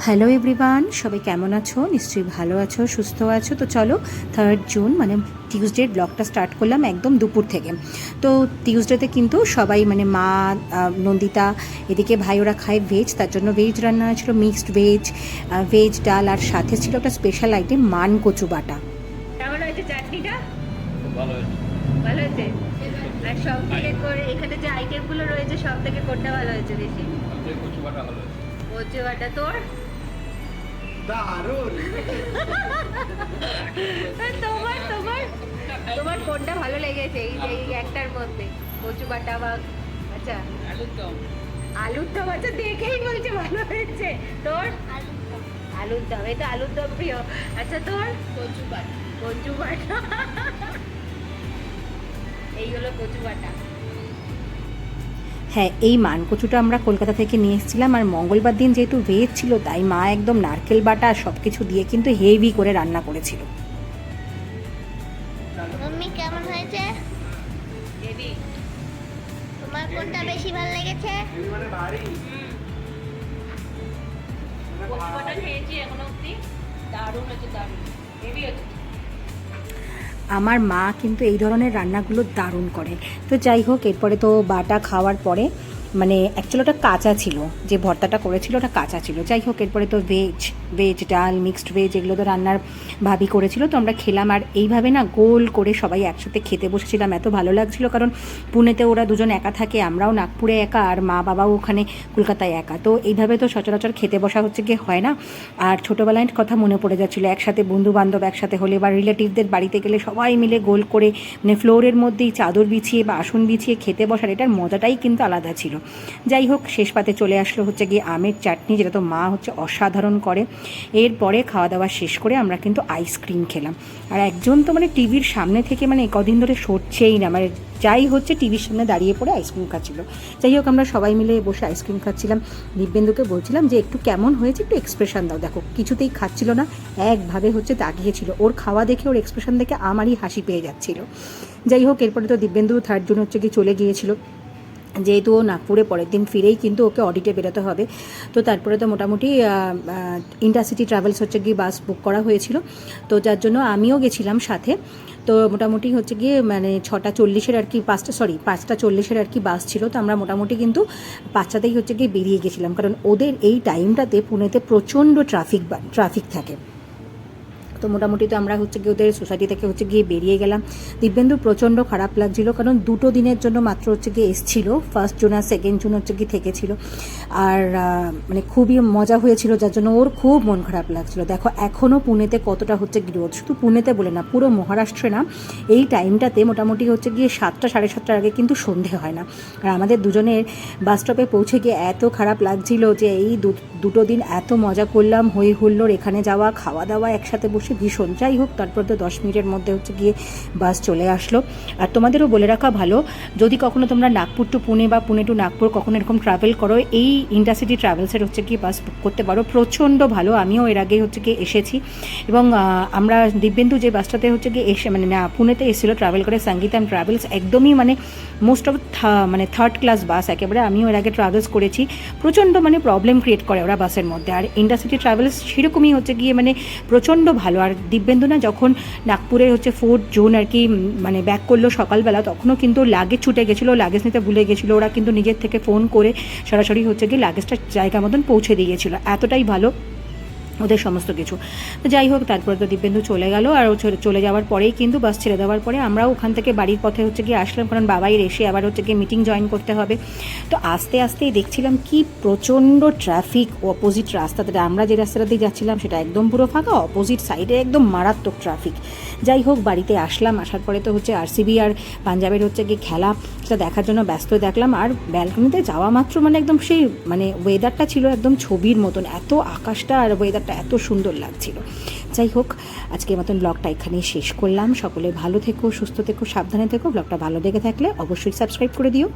Hello everyone, সবাই কেমন আছো? নিশ্চয়ই ভালো আছো, সুস্থ আছো। তো চলো 3rd জুন মানে টিউসডের ব্লগটা স্টার্ট করলাম একদম দুপুর থেকে। তো টিউসডেতে কিন্তু সবাই মানে মা, নন্দিতা, এদিকে ভাই ওরা খায় ভেজ, তার জন্য ভেজ রান্না ছিল, মিক্সড ভেজ, ভেজ ডাল, আর সাথে ছিল একটা স্পেশাল আইটেম মান কচু বাটা। কেমন হয়েছে চাটনিটা? ভালো হয়েছে। ভালো হয়েছে। আর সব থেকে করে এখানে যে আইটেমগুলো রয়েছে সব থেকে কোনটা ভালো হয়েছে বেশি? সবথেকে কচু বাটা ভালো হয়েছে। কচু বাটা। তোর? দারুণ। তোমার তোমার তোমার কোনটা ভালো লেগেছে এই একটার মধ্যে? কচু বাটা বা আচ্ছা আলুর দম। আলুর দম? আচ্ছা দেখেই বলছে ভালো হয়েছে। তোর? আলুর দম। এই তো আলুর দম প্রিয়। আচ্ছা তোর? কচু বাটা। কচু বাটা। এই হলো কচু বাটা। হ্যাঁ, এই মান কচুটা আমরা কলকাতা থেকে নিয়ে এসেছিলাম, আর মঙ্গলবার দিন যেহেতু ভেজ ছিল তাই মা একদম নারকেল বাটা সব কিছু দিয়ে কিন্তু হেভি করে রান্না করেছিল। মাম্মি কেমন হয়েছে? হেভি। তোমার কোনটা বেশি ভালো লেগেছে? মানে ভারী। কচু বাটা খেয়েছি এখনো অব্দি, দারুণ হয়েছে, দারুণ হেভি হয়েছে। আমার মা কিন্তু এই ধরনের রান্নাগুলো দারুণ করে। তো যাই হোক, এরপরে তো বাটা খাওয়ার পরে মানে অ্যাকচুয়ালি ওটা কাঁচা ছিল, যে ভর্তাটা করেছিল ওটা কাঁচা ছিল। যাই হোক, এরপরে তো ভেজ ডাল, মিক্সড ভেজ এগুলো তো রান্নার ভাবি করেছিল, তো আমরা খেলাম। আর এইভাবে না গোল করে সবাই একসাথে খেতে বসেছিলাম, এত ভালো লাগছিল। কারণ পুনেতে ওরা দুজন একা থাকে, আমরাও নাগপুরে একা, আর মা বাবাও ওখানে কলকাতায় একা। তো এইভাবে তো সচরাচর খেতে বসা হচ্ছে গিয়ে হয় না। আর ছোটোবেলায় কথা মনে পড়ে যাচ্ছিলো, একসাথে বন্ধু বান্ধব একসাথে হলে বা রিলেটিভদের বাড়িতে গেলে সবাই মিলে গোল করে মানে ফ্লোরের মধ্যেই চাদর বিছিয়ে বা আসন বিছিয়ে খেতে বসার এটার মজাটাই কিন্তু আলাদা ছিল। যাই হোক, শেষ পাতে চলে আসলো হচ্ছে গিয়ে আমের চাটনি, যেটা তো মা হচ্ছে অসাধারণ করে। এরপরে খাওয়া দাওয়া শেষ করে আমরা কিন্তু আইসক্রিম খেলাম। আর একজন তো মানে টিভির সামনে থেকে মানে কদিন ধরে সরছেই না, মানে যাই হচ্ছে টিভির সামনে দাঁড়িয়ে পড়ে আইসক্রিম খাচ্ছিল। যাই হোক, আমরা সবাই মিলে বসে আইসক্রিম খাচ্ছিলাম। দিব্যেন্দুকে বলছিলাম যে একটু কেমন হয়েছে, একটু এক্সপ্রেশন দাও। দেখো কিছুতেই খাচ্ছিল না, একভাবে হচ্ছে তাকিয়েছিল। ওর খাওয়া দেখে, ওর এক্সপ্রেশন দেখে আমারই হাসি পেয়ে যাচ্ছিল। যাই হোক, এরপরে তো দিব্যেন্দু 3rd জুন হচ্ছে কি চলে গিয়েছিল, যেহেতু ও নাগপুরে পরের দিন ফিরেই কিন্তু ওকে অডিটে বেরোতে হবে। তো তারপরে তো মোটামুটি ইন্টারসিটি ট্রাভেলস হচ্ছে গিয়ে বাস বুক করা হয়েছিল, তো যার জন্য আমিও গেছিলাম সাথে। তো মোটামুটি হচ্ছে গিয়ে মানে 6:40 আর কি 5:40 আর কি বাস ছিল। তো আমরা মোটামুটি কিন্তু 5টাতেই হচ্ছে গিয়ে বেরিয়ে গেছিলাম, কারণ ওদের এই টাইমটাতে পুনেতে প্রচণ্ড ট্রাফিক থাকে। তো মোটামুটি তো আমরা হচ্ছে গিয়ে ওদের সোসাইটি থেকে হচ্ছে গিয়ে বেরিয়ে গেলাম। দিব্যেন্দুর প্রচণ্ড খারাপ লাগছিল, কারণ 2 দিনের জন্য মাত্র হচ্ছে গিয়ে এসছিল, 1 জুন আর 2 জুন হচ্ছে গিয়ে থেকেছিল। আর মানে খুবই মজা হয়েছিল, যার জন্য ওর খুব মন খারাপ লাগছিল। দেখো এখনও পুনেতে কতটা হচ্ছে গিয়ে রোদ, শুধু পুনেতে বলে না, পুরো মহারাষ্ট্রে না এই টাইমটাতে মোটামুটি হচ্ছে গিয়ে 7টা 7:30টার আগে কিন্তু সন্ধে হয় না। আর আমাদের দুজনের বাস স্টপে পৌঁছে গিয়ে এত খারাপ লাগছিল যে এই 2 দিন এত মজা করলাম, হই হুল্লোড়, এখানে যাওয়া, খাওয়া দাওয়া একসাথে বসে ভীষণ। যাই হোক, তারপর তো 10 মিনিটের মধ্যে হচ্ছে গিয়ে বাস চলে আসলো। আর তোমাদেরও বলে রাখা ভালো, যদি কখনো তোমরা নাগপুর টু পুনে বা পুনে টু নাগপুর কখনো এরকম ট্রাভেল করো, এই ইন্টারসিটি ট্রাভেলসের হচ্ছে গিয়ে বাস বুক করতে পারো, প্রচণ্ড ভালো। আমিও এর আগে হচ্ছে গিয়ে এসেছি, এবং আমরা দিব্যেন্দু যে বাসটাতে হচ্ছে গিয়ে এসে মানে না পুনেতে এসেছিলো ট্রাভেল করে, সঙ্গীতাম ট্রাভেলস, একদমই মানে মোস্ট অফ মানে 3rd ক্লাস বাস একেবারে। আমিও এর আগে ট্রাভেলস করেছি, প্রচণ্ড মানে প্রবলেম ক্রিয়েট করে ওরা বাসের মধ্যে। আর ইন্টারসিটি ট্রাভেলস সেরকমই হচ্ছে গিয়ে মানে প্রচণ্ড ভালো। আর দিব্যেন্দু না যখন নাগপুরে হচ্ছে 4 জুন আর কি মানে ব্যাক করলো সকালবেলা, তখনও কিন্তু লাগেজ ছুটে গেছিলো, লাগেজ নিতে ভুলে গেছিলো। ওরা কিন্তু নিজের থেকে ফোন করে সরাসরি হচ্ছে গিয়ে লাগেজটা জায়গা মতন পৌঁছে দিয়েছিলো, এতটাই ভালো ওদের সমস্ত কিছু। তো যাই হোক, তারপরে তো দিব্যেন্দু চলে গেল, আর ও চলে যাওয়ার পরেই কিন্তু বাস ছেড়ে দেওয়ার পরে আমরাও ওখান থেকে বাড়ির পথে হচ্ছে গিয়ে আসলাম, কারণ বাবাইয়ের এসে আবার হচ্ছে গিয়ে মিটিং জয়েন করতে হবে। তো আস্তে আস্তেই দেখছিলাম কি প্রচণ্ড ট্রাফিক অপোজিট রাস্তাতে। আমরা যে রাস্তাটা দিয়ে যাচ্ছিলাম সেটা একদম পুরো ফাঁকা, অপোজিট সাইডে একদম মারাত্মক ট্রাফিক। যাই হোক, বাড়িতে আসলাম, আসার পরে তো হচ্ছে আরসিবি আর পাঞ্জাবের হচ্ছে গিয়ে খেলা, সেটা দেখার জন্য ব্যস্ত দেখলাম। আর ব্যালকনিতে যাওয়া মাত্র মানে একদম সেই মানে ওয়েদারটা ছিল একদম ছবির মতন, এত আকাশটা আর ওয়েদারটা এত সুন্দর লাগছিল। যাই হোক, আজকের মতন ব্লগটা এখানেই শেষ করলাম। সকলে ভালো থেকো, সুস্থ থেকো, সাবধানে থেকো। ব্লগটা ভালো লেগে থাকলে অবশ্যই সাবস্ক্রাইব করে দিও।